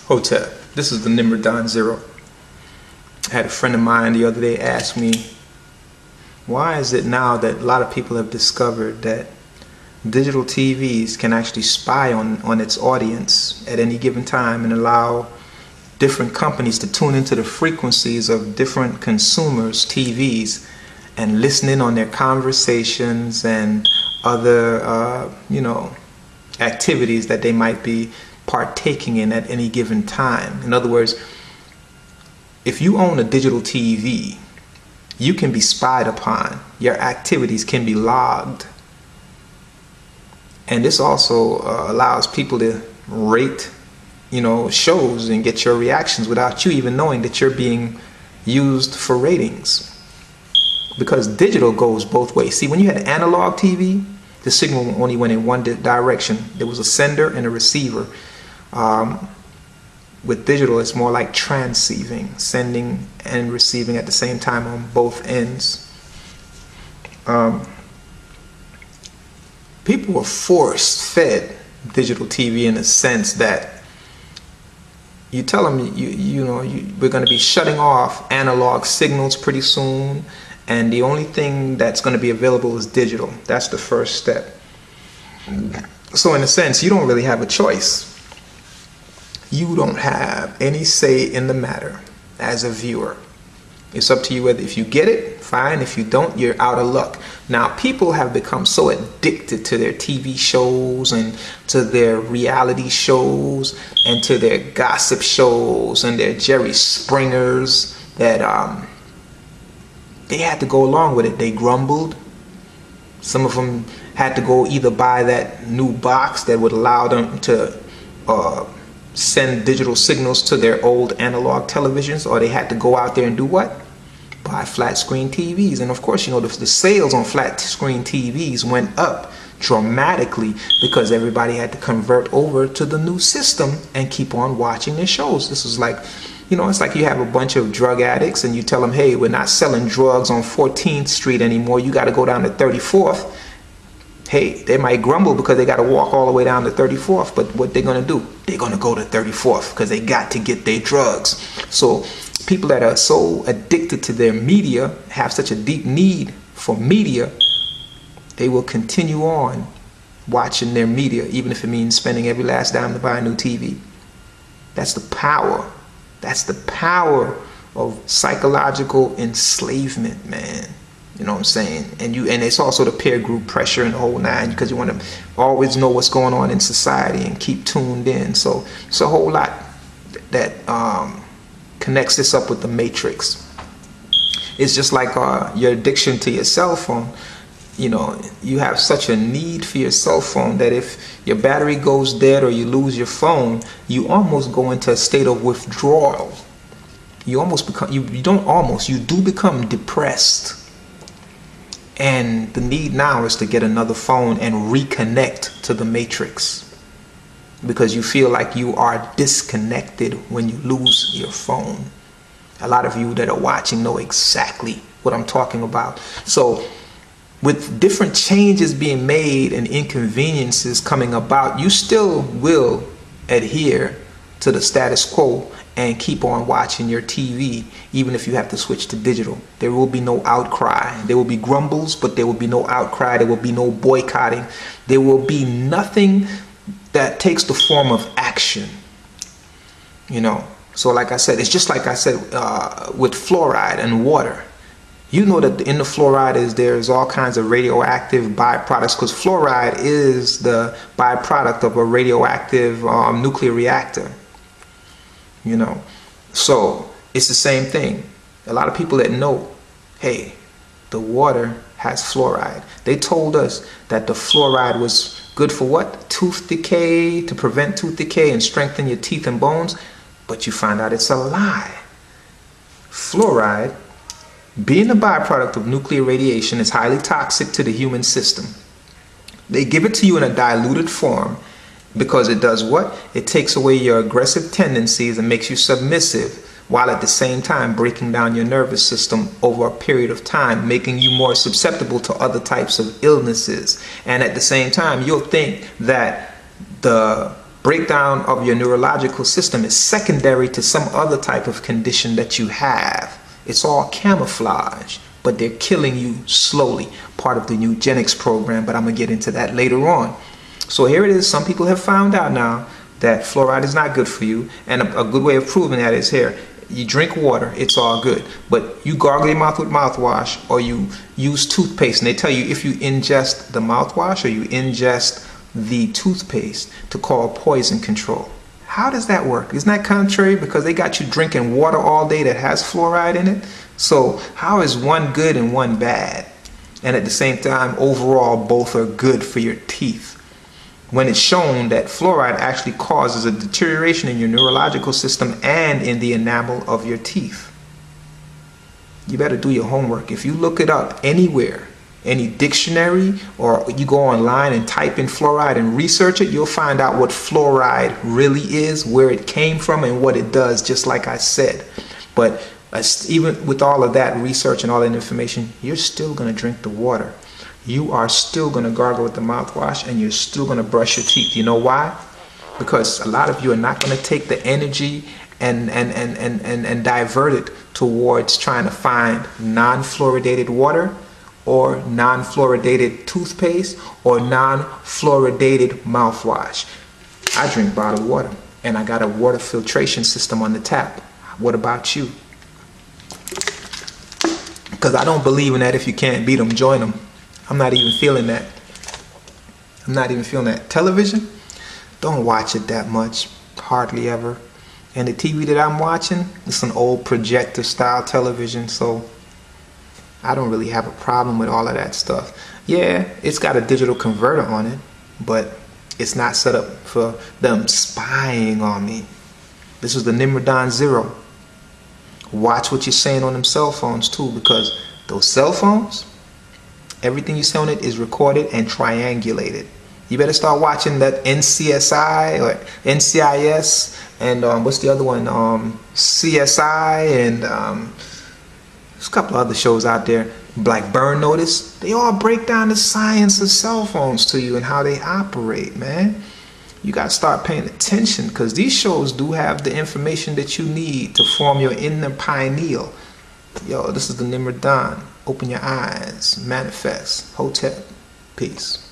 Hotep. This is the Nimmer Don Zero. I had a friend of mine the other day ask me, why is it now that a lot of people have discovered that digital TVs can actually spy on its audience at any given time and allow different companies to tune into the frequencies of different consumers' TVs and listen in on their conversations and other, activities that they might be partaking in at any given time. In other words, if you own a digital TV, you can be spied upon. Your activities can be logged. And this also allows people to rate, shows and get your reactions without you even knowing that you're being used for ratings. Because digital goes both ways. See, when you had analog TV, the signal only went in one direction. There was a sender and a receiver. With digital, it's more like transceiving, sending and receiving at the same time on both ends. People were force-fed digital TV in a sense that you tell them, we're going to be shutting off analog signals pretty soon, and the only thing that's going to be available is digital. That's the first step. So in a sense, you don't really have a choice. You don't have any say in the matter as a viewer. It's up to you whether if you get it, fine. If you don't, you're out of luck. Now, people have become so addicted to their TV shows and to their reality shows and to their gossip shows and their Jerry Springers that they had to go along with it. They grumbled. Some of them had to go either buy that new box that would allow them to send digital signals to their old analog televisions, or they had to go out there and do what? Buy flat screen TVs. And of course, the sales on flat screen TVs went up dramatically because everybody had to convert over to the new system and keep on watching their shows. This is like, it's like you have a bunch of drug addicts and you tell them, hey, we're not selling drugs on 14th Street anymore. You got to go down to 34th. Hey, they might grumble because they got to walk all the way down to 34th, but what they're going to do? They're going to go to 34th because they got to get their drugs. So people that are so addicted to their media, have such a deep need for media, they will continue on watching their media, even if it means spending every last dime to buy a new TV. That's the power. That's the power of psychological enslavement, man. You know what I'm saying? And it's also the peer group pressure and the whole nine, because you want to always know what's going on in society and keep tuned in. So it's a whole lot that connects this up with the matrix. It's just like your addiction to your cell phone. You have such a need for your cell phone that if your battery goes dead or you lose your phone, you almost go into a state of withdrawal. You do become depressed. And the need now is to get another phone and reconnect to the matrix, because you feel like you are disconnected when you lose your phone. A lot of you that are watching know exactly what I'm talking about. So with different changes being made and inconveniences coming about, you still will adhere to the status quo and keep on watching your TV, even if you have to switch to digital. There will be no outcry. There will be grumbles, but there will be no outcry. There will be no boycotting. There will be nothing that takes the form of action. So like I said, it's just like I said with fluoride and water. You know that in the fluoride there's all kinds of radioactive byproducts, because fluoride is the byproduct of a radioactive nuclear reactor. So it's the same thing. A lot of people that know, hey, the water has fluoride. They told us that the fluoride was good for what? Tooth decay, to prevent tooth decay and strengthen your teeth and bones. But you find out it's a lie. Fluoride, being a byproduct of nuclear radiation, is highly toxic to the human system. They give it to you in a diluted form, because it does what? It takes away your aggressive tendencies and makes you submissive, while at the same time breaking down your nervous system over a period of time, making you more susceptible to other types of illnesses. And at the same time, you'll think that the breakdown of your neurological system is secondary to some other type of condition that you have. It's all camouflage, but they're killing you slowly. Part of the eugenics program, but I'm going to get into that later on. So here it is. Some people have found out now that fluoride is not good for you. And a good way of proving that is here. You drink water, it's all good. But you gargle your mouth with mouthwash, or you use toothpaste, and they tell you if you ingest the mouthwash or you ingest the toothpaste to call poison control. How does that work? Isn't that contrary? Because they got you drinking water all day that has fluoride in it. So how is one good and one bad? And at the same time, overall, both are good for your teeth, when it's shown that fluoride actually causes a deterioration in your neurological system and in the enamel of your teeth. You better do your homework. If you look it up anywhere, any dictionary, or you go online and type in fluoride and research it, you'll find out what fluoride really is, where it came from, and what it does, just like I said. But even with all of that research and all that information, you're still going to drink the water. You are still going to gargle with the mouthwash, and you're still going to brush your teeth. You know why? Because a lot of you are not going to take the energy and divert it towards trying to find non-fluoridated water, or non-fluoridated toothpaste, or non-fluoridated mouthwash. I drink bottled water, and I got a water filtration system on the tap. What about you? Because I don't believe in that if you can't beat them, join them. I'm not even feeling that. I'm not even feeling that. Television, don't watch it that much, hardly ever. And the TV that I'm watching, it's an old projector style television, so I don't really have a problem with all of that stuff. Yeah, it's got a digital converter on it, but it's not set up for them spying on me. This is the Nimrodon Zero. Watch what you're saying on them cell phones too, because those cell phones, everything you say on it is recorded and triangulated. You better start watching that NCSI or NCIS and what's the other one? CSI and there's a couple of other shows out there, like Burn Notice. They all break down the science of cell phones to you and how they operate, man. You got to start paying attention, because these shows do have the information that you need to form your inner pineal. Yo, this is the Nimrodon. Open your eyes. Manifest. Hotep. Peace.